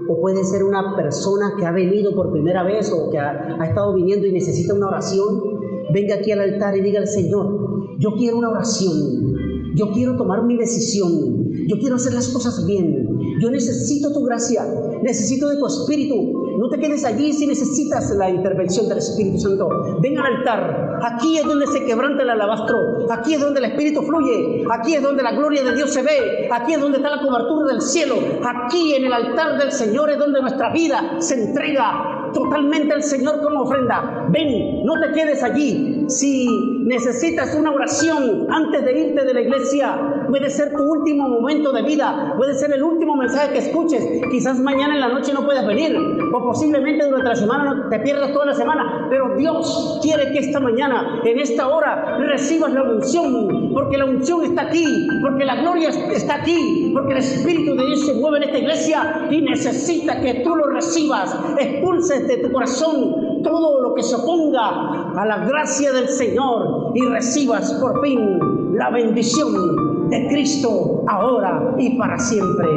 o puede ser una persona que ha venido por primera vez o que ha estado viniendo y necesita una oración. Venga aquí al altar y diga al Señor: yo quiero una oración, yo quiero tomar mi decisión, yo quiero hacer las cosas bien, yo necesito tu gracia, necesito de tu Espíritu. No te quedes allí si necesitas la intervención del Espíritu Santo. Ven al altar. Aquí es donde se quebranta el alabastro. Aquí es donde el Espíritu fluye. Aquí es donde la gloria de Dios se ve. Aquí es donde está la cobertura del cielo. Aquí en el altar del Señor es donde nuestra vida se entrega totalmente al Señor como ofrenda. Ven, no te quedes allí. Si necesitas una oración antes de irte de la iglesia, puede ser tu último momento de vida, puede ser el último mensaje que escuches. Quizás mañana en la noche no puedas venir, o posiblemente durante la semana no te pierdas toda la semana, pero Dios quiere que esta mañana, en esta hora, recibas la unción, porque la unción está aquí, porque la gloria está aquí, porque el Espíritu de Dios se mueve en esta iglesia y necesita que tú lo recibas. Expulses de tu corazón todo lo que se oponga a la gracia del Señor y recibas por fin la bendición de Cristo ahora y para siempre.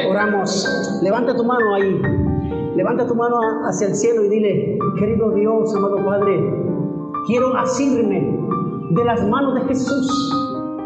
Oramos. Levanta tu mano ahí. Levanta tu mano hacia el cielo y dile: querido Dios, amado Padre, quiero asirme de las manos de Jesús.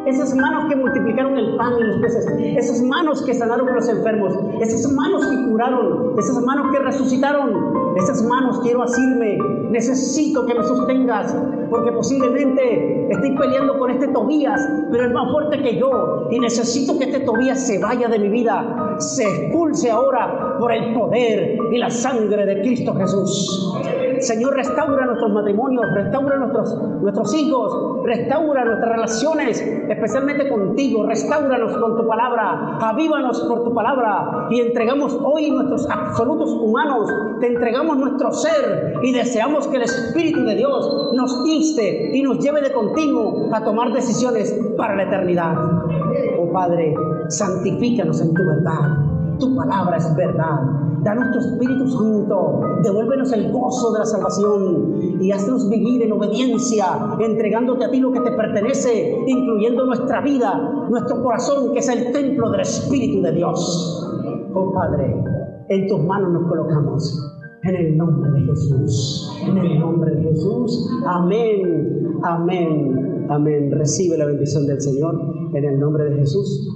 Esas manos que multiplicaron el pan y los peces, esas manos que sanaron a los enfermos, esas manos que curaron, esas manos que resucitaron, esas manos quiero asirme. Necesito que me sostengas, porque posiblemente estoy peleando con este Tobías, pero es más fuerte que yo y necesito que este Tobías se vaya de mi vida, se expulse ahora por el poder y la sangre de Cristo Jesús. Señor, restaura nuestros matrimonios, restaura nuestros hijos, restaura nuestras relaciones, especialmente contigo. Restáuranos con tu palabra, avívanos por tu palabra, y entregamos hoy nuestros absolutos humanos, te entregamos nuestro ser y deseamos que el Espíritu de Dios nos inste y nos lleve de continuo a tomar decisiones para la eternidad. Oh Padre, santifícanos en tu verdad. Tu palabra es verdad. Danos tu Espíritu Santo, devuélvenos el gozo de la salvación y haznos vivir en obediencia, entregándote a ti lo que te pertenece, incluyendo nuestra vida, nuestro corazón, que es el templo del Espíritu de Dios. Oh Padre, en tus manos nos colocamos, en el nombre de Jesús, en el nombre de Jesús. Amén, amén, amén. Recibe la bendición del Señor en el nombre de Jesús.